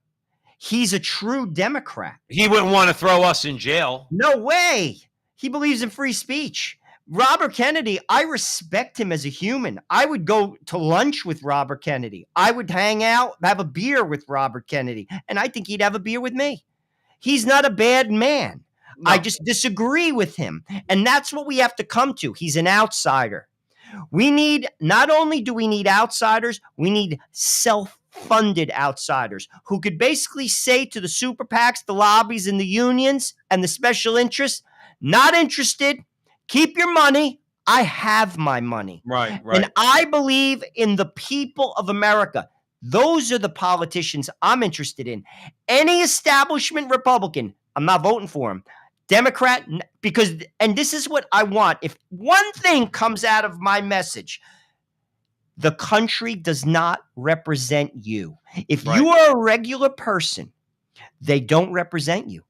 He's a true Democrat. He wouldn't want to throw us in jail. No way. He believes in free speech. Robert Kennedy, I respect him as a human. I would go to lunch with Robert Kennedy. I would hang out, have a beer with Robert Kennedy, and I think he'd have a beer with me. He's not a bad man. No. I just disagree with him. And that's what we have to come to. He's an outsider. Not only do we need outsiders, we need self-funded outsiders who could basically say to the super PACs, the lobbies and the unions and the special interests, not interested, keep your money. I have my money. Right. And I believe in the people of America. Those are the politicians I'm interested in. Any establishment Republican, I'm not voting for him. Democrat, because, and this is what I want. If one thing comes out of my message, the country does not represent you. If you are a regular person, they don't represent you.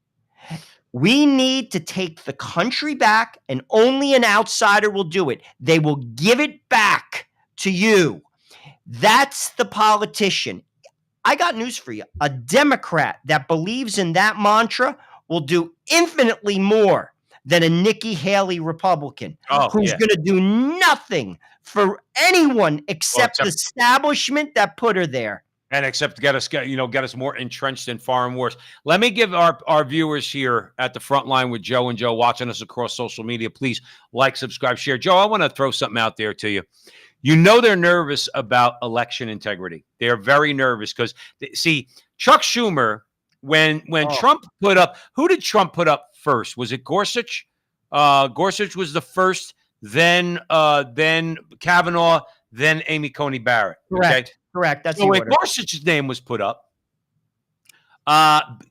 We need to take the country back, and only an outsider will do it. They will give it back to you. That's the politician. I got news for you. A Democrat that believes in that mantra will do infinitely more than a Nikki Haley Republican who's going to do nothing for anyone except the establishment that put her there. And except get us more entrenched in foreign wars. Let me give our viewers here at the front line with Joe and Joe watching us across social media, please like, subscribe, share. Joe, I want to throw something out there to you. You know they're nervous about election integrity. They're very nervous because, see, Chuck Schumer, when Trump put up, who did Trump put up first? Was it Gorsuch? Gorsuch was the first, then Kavanaugh, then Amy Coney Barrett. Correct. Okay? Correct. That's so when Gorsuch's name was put up,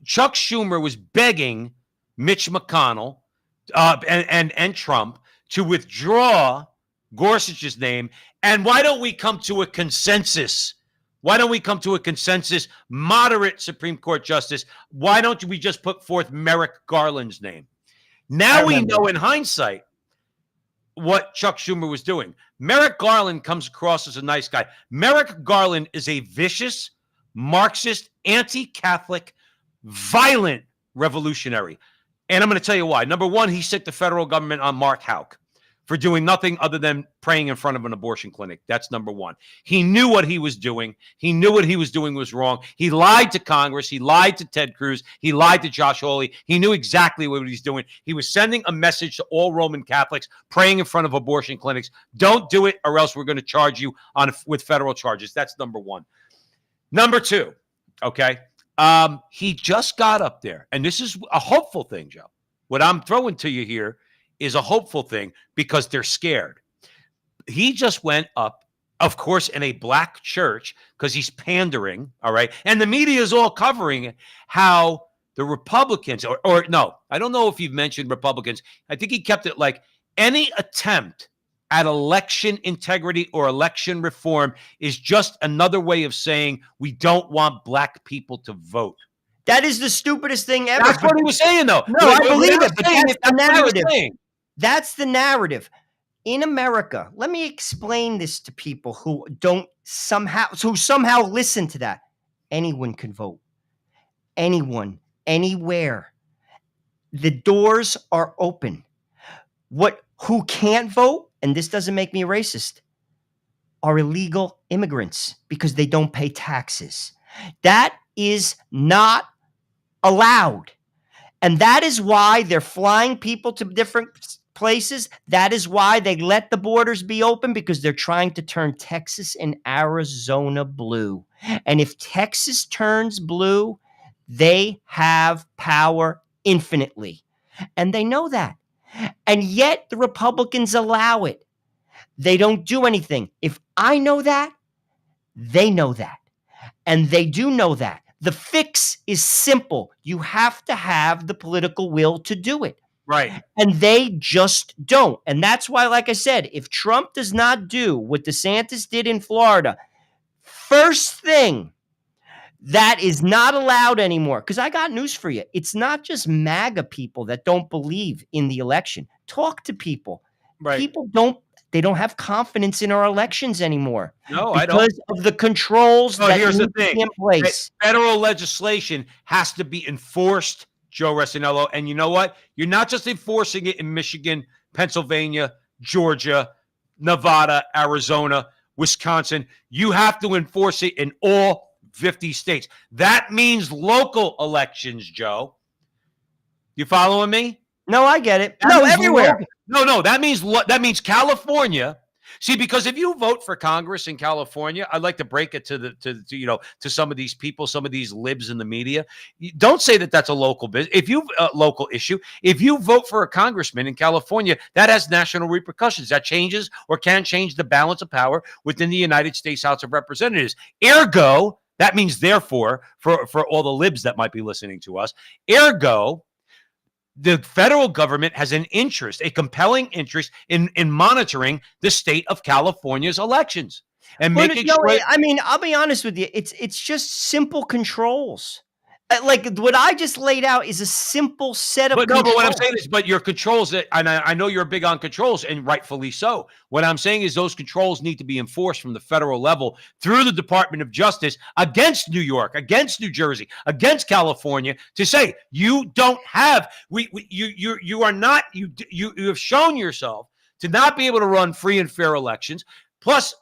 Chuck Schumer was begging Mitch McConnell and Trump to withdraw Gorsuch's name. And why don't we come to a consensus? Why don't we come to a consensus? Moderate Supreme Court justice. Why don't we just put forth Merrick Garland's name? Now we know in hindsight, what Chuck Schumer was doing. Merrick Garland comes across as a nice guy. Merrick Garland is a vicious, Marxist, anti-Catholic, violent revolutionary. And I'm going to tell you why. Number one, he sicked the federal government on Mark Houck for doing nothing other than praying in front of an abortion clinic. That's number one. He knew what he was doing. He knew what he was doing was wrong. He lied to Congress. He lied to Ted Cruz. He lied to Josh Hawley. He knew exactly what he was doing. He was sending a message to all Roman Catholics praying in front of abortion clinics. Don't do it, or else we're going to charge you with federal charges. That's number one. Number two, okay, he just got up there, and this is a hopeful thing, Joe. What I'm throwing to you here is a hopeful thing because they're scared. He just went up, of course, in a black church because he's pandering, all right? And the media is all covering how the Republicans, or no, I don't know if you've mentioned Republicans. I think he kept it like any attempt at election integrity or election reform is just another way of saying we don't want black people to vote. That is the stupidest thing ever. That's what he was saying, though. No, I believe it, but that's the narrative. Saying. That's the narrative. In America, let me explain this to people who somehow listen to that. Anyone can vote. Anyone, anywhere. The doors are open. Who can't vote, and this doesn't make me a racist, are illegal immigrants because they don't pay taxes. That is not allowed. And that is why they're flying people to different places. That is why they let the borders be open, because they're trying to turn Texas and Arizona blue. And if Texas turns blue, they have power infinitely. And they know that. And yet the Republicans allow it. They don't do anything. If I know that, they know that. And they do know that. The fix is simple. You have to have the political will to do it. Right. And they just don't. And that's why, like I said, if Trump does not do what DeSantis did in Florida, first thing, that is not allowed anymore. Because I got news for you. It's not just MAGA people that don't believe in the election. Talk to people. Right. People don't have confidence in our elections anymore. No, I don't. Because of the controls that here's the need to thing. be in place. Federal legislation has to be enforced, Joe Resinello. And you know what? You're not just enforcing it in Michigan, Pennsylvania, Georgia, Nevada, Arizona, Wisconsin. You have to enforce it in all 50 states. That means local elections, Joe. You following me? No, I get it. That No, means everywhere. No, that means California. See, because if you vote for Congress in California, I'd like to break it to some of these people, some of these libs in the media. Don't say that that's a local business. If you local issue, if you vote for a congressman in California, that has national repercussions. That changes or can change the balance of power within the United States House of Representatives. Ergo, that means therefore, for all the libs that might be listening to us, ergo, the federal government has an interest, a compelling interest in monitoring the state of California's elections and making sure. I mean, I'll be honest with you. It's just simple controls. Like what I just laid out is a simple set of controls. But what I'm saying is, but your controls, and I know you're big on controls, and rightfully so. What I'm saying is those controls need to be enforced from the federal level through the Department of Justice against New York, against New Jersey, against California, to say you don't have, you are not, you have shown yourself to not be able to run free and fair elections. Plus,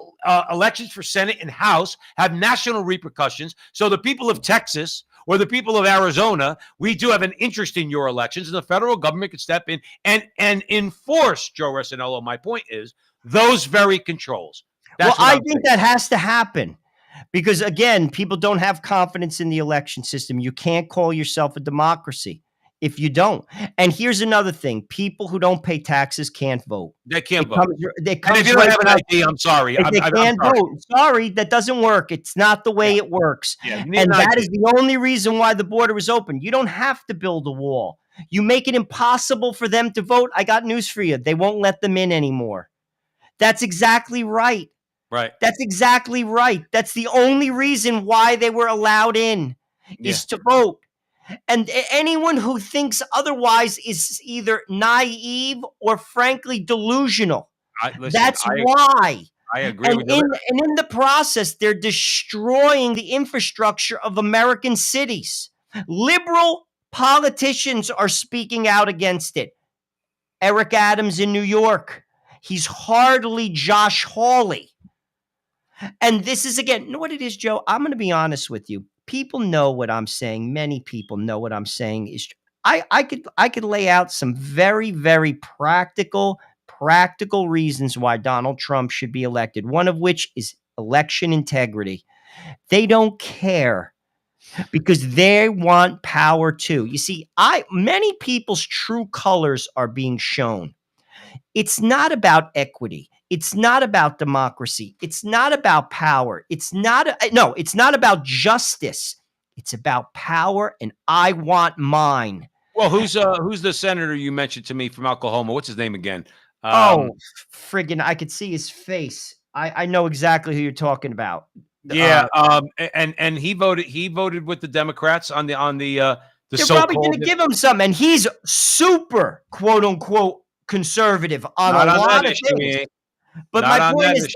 elections for Senate and House have national repercussions. So the people of Texas or the people of Arizona, we do have an interest in your elections, and the federal government could step in and enforce, Joe Resinello, my point is, those very controls. Well, I think that has to happen because, again, people don't have confidence in the election system. You can't call yourself a democracy if you don't. And here's another thing. People who don't pay taxes can't vote. They can't vote. And if you don't have an ID, I'm sorry. They can't vote. Sorry, that doesn't work. It's not the way it works. Yeah, and that is the only reason why the border is open. You don't have to build a wall. You make it impossible for them to vote. I got news for you. They won't let them in anymore. That's exactly right. Right. That's exactly right. That's the only reason why they were allowed in is to vote. And anyone who thinks otherwise is either naive or frankly delusional. Listen, That's why. I agree And with you. in the process, they're destroying the infrastructure of American cities. Liberal politicians are speaking out against it. Eric Adams in New York. He's hardly Josh Hawley. And this is, again, you know what it is, Joe? I'm going to be honest with you. People know what I'm saying. Many people know what I'm saying is I could lay out some very, very practical reasons why Donald Trump should be elected, one of which is election integrity. They don't care because they want power too. You see, many people's true colors are being shown. It's not about equity. It's not about democracy. It's not about power. It's not about justice. It's about power, and I want mine. Well, who's the senator you mentioned to me from Oklahoma? What's his name again? Friggin', I could see his face. I know exactly who you're talking about. Yeah, and he voted with the Democrats on the they're probably going to give him some, and he's super quote unquote conservative on a lot of things. But my point is,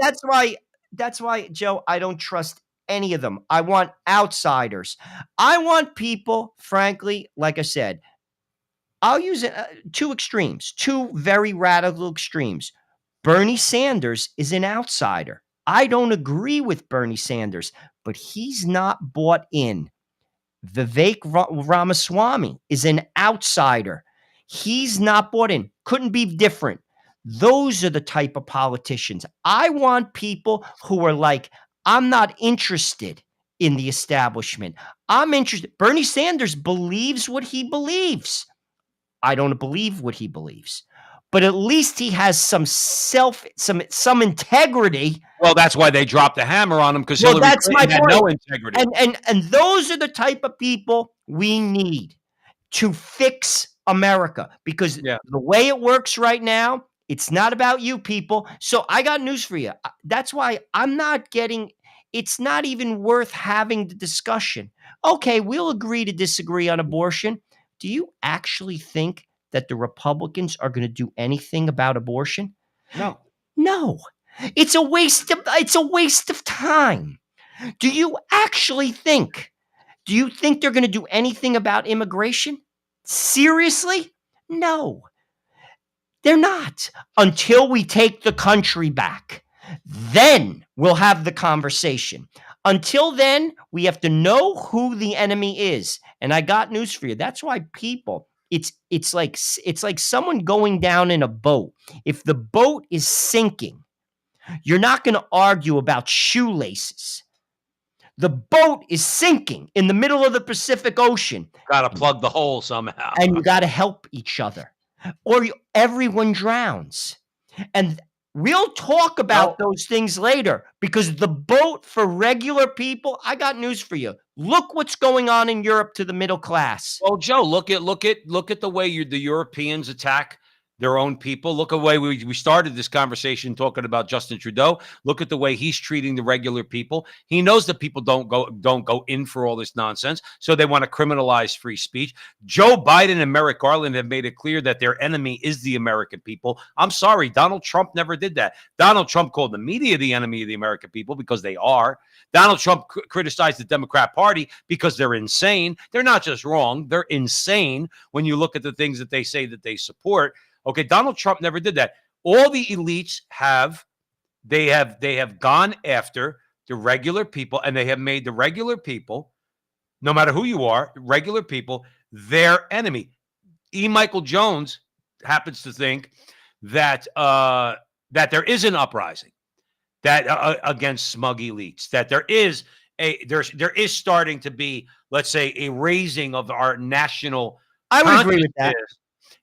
that's why, Joe, I don't trust any of them. I want outsiders. I want people, frankly, like I said, I'll use two extremes, two very radical extremes. Bernie Sanders is an outsider. I don't agree with Bernie Sanders, but he's not bought in. Vivek Ramaswamy is an outsider. He's not bought in. Couldn't be different. Those are the type of politicians. I want people who are like, I'm not interested in the establishment. I'm interested. Bernie Sanders believes what he believes. I don't believe what he believes, but at least he has some integrity. Well, that's why they dropped the hammer on him, because Hillary Clinton had no integrity. And those are the type of people we need to fix America, because the way it works right now, it's not about you people. So I got news for you. That's why it's not even worth having the discussion. Okay, we'll agree to disagree on abortion. Do you actually think that the Republicans are going to do anything about abortion? No. No. It's a waste of time. Do you actually think? Do you think they're going to do anything about immigration? Seriously? No. They're not. Until we take the country back. Then we'll have the conversation. Until then, we have to know who the enemy is. And I got news for you. That's why people, it's like someone going down in a boat. If the boat is sinking, you're not going to argue about shoelaces. The boat is sinking in the middle of the Pacific Ocean. Got to plug the hole somehow. And you got to help each other, or everyone drowns. And we'll talk about those things later, because the boat for regular people, I got news for you. Look what's going on in Europe to the middle class. Well, Joe, look at the way the Europeans attack their own people. Look at the way we started this conversation talking about Justin Trudeau. Look at the way he's treating the regular people. He knows that people don't go in for all this nonsense, so they want to criminalize free speech. Joe Biden and Merrick Garland have made it clear that their enemy is the American people. I'm sorry, Donald Trump never did that. Donald Trump called the media the enemy of the American people, because they are. Donald Trump criticized the Democrat Party because they're insane. They're not just wrong, they're insane when you look at the things that they say that they support. Okay, Donald Trump never did that. All the elites have gone after the regular people, and they have made the regular people, no matter who you are, regular people, their enemy. E. Michael Jones happens to think that that there is an uprising that against smug elites, that there is starting to be, let's say, a raising of our national. I would agree with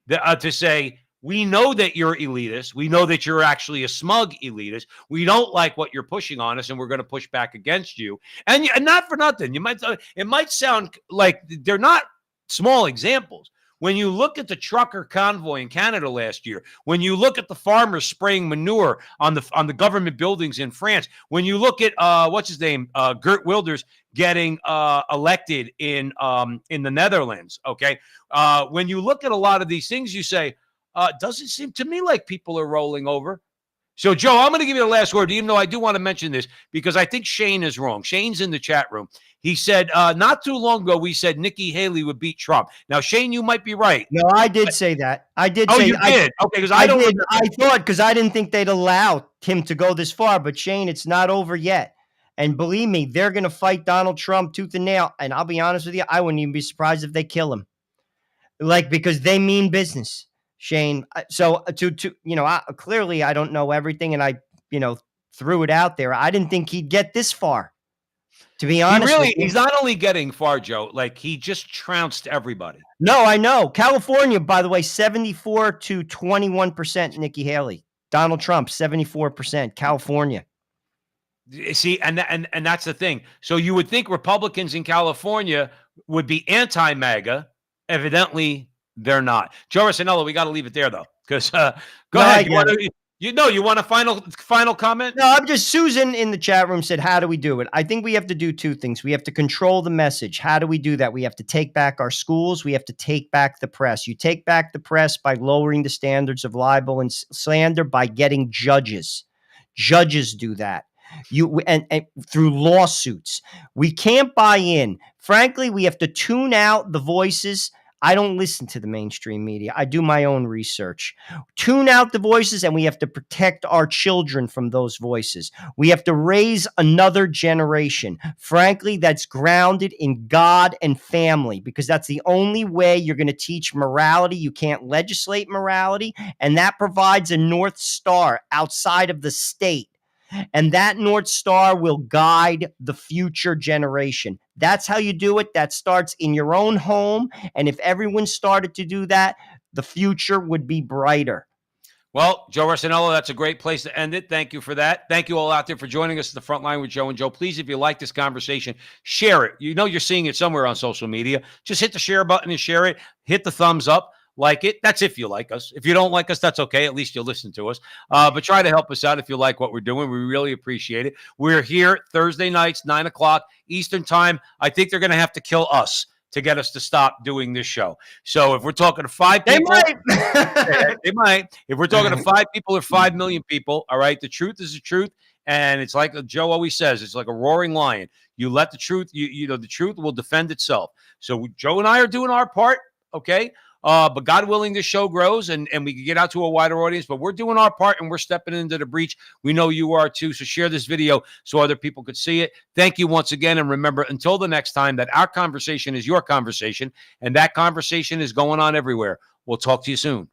that. To say, we know that you're elitist. We know that you're actually a smug elitist. We don't like what you're pushing on us, and we're going to push back against you. And not for nothing. It might sound like they're not small examples. When you look at the trucker convoy in Canada last year, when you look at the farmers spraying manure on the government buildings in France, when you look at what's his name, Geert Wilders getting elected in the Netherlands, okay, when you look at a lot of these things, you say, doesn't seem to me like people are rolling over. So, Joe, I'm going to give you the last word, even though I do want to mention this because I think Shane is wrong. Shane's in the chat room. He said not too long ago, we said Nikki Haley would beat Trump. Now, Shane, you might be right. No, I did say that. I did Oh, say you did? Okay, because I don't did. remember. I thought because I didn't think they'd allow him to go this far. But Shane, it's not over yet. And believe me, they're going to fight Donald Trump tooth and nail. And I'll be honest with you, I wouldn't even be surprised if they kill him. Like, because they mean business, Shane. So clearly I don't know everything, and I threw it out there. I didn't think he'd get this far. To be honest, He's not only getting far, Joe, like he just trounced everybody. No, I know. California, by the way, 74 to 21% Nikki Haley. Donald Trump, 74%. California. See, and that's the thing. So you would think Republicans in California would be anti-MAGA. Evidently, they're not. Joe Rossinello, we got to leave it there, though, because go ahead. You want a final comment? No, I'm just, Susan in the chat room said, how do we do it? I think we have to do two things. We have to control the message. How do we do that? We have to take back our schools. We have to take back the press. You take back the press by lowering the standards of libel and slander, by getting judges. Judges do that. And through lawsuits. We can't buy in. Frankly, we have to tune out the voices. I don't listen to the mainstream media. I do my own research. Tune out the voices, and we have to protect our children from those voices. We have to raise another generation, frankly, that's grounded in God and family, because that's the only way you're going to teach morality. You can't legislate morality, and that provides a North Star outside of the state. And that North Star will guide the future generation. That's how you do it. That starts in your own home. And if everyone started to do that, the future would be brighter. Well, Joe Rossinello, that's a great place to end it. Thank you for that. Thank you all out there for joining us at the Front Line with Joe and Joe. Please, if you like this conversation, share it. You know you're seeing it somewhere on social media. Just hit the share button and share it. Hit the thumbs up. Like it. That's if you like us. If you don't like us, that's okay. At least you'll listen to us. But try to help us out if you like what we're doing. We really appreciate it. We're here Thursday nights, 9 o'clock Eastern time. I think they're going to have to kill us to get us to stop doing this show. So if we're talking to 5 people, they might. If we're talking to 5 people or 5 million people, all right, the truth is the truth. And it's like Joe always says, it's like a roaring lion. You let the truth, the truth will defend itself. So Joe and I are doing our part, okay? But God willing, this show grows and we can get out to a wider audience. But we're doing our part and we're stepping into the breach. We know you are too. So share this video so other people could see it. Thank you once again. And remember, until the next time, that our conversation is your conversation. And that conversation is going on everywhere. We'll talk to you soon.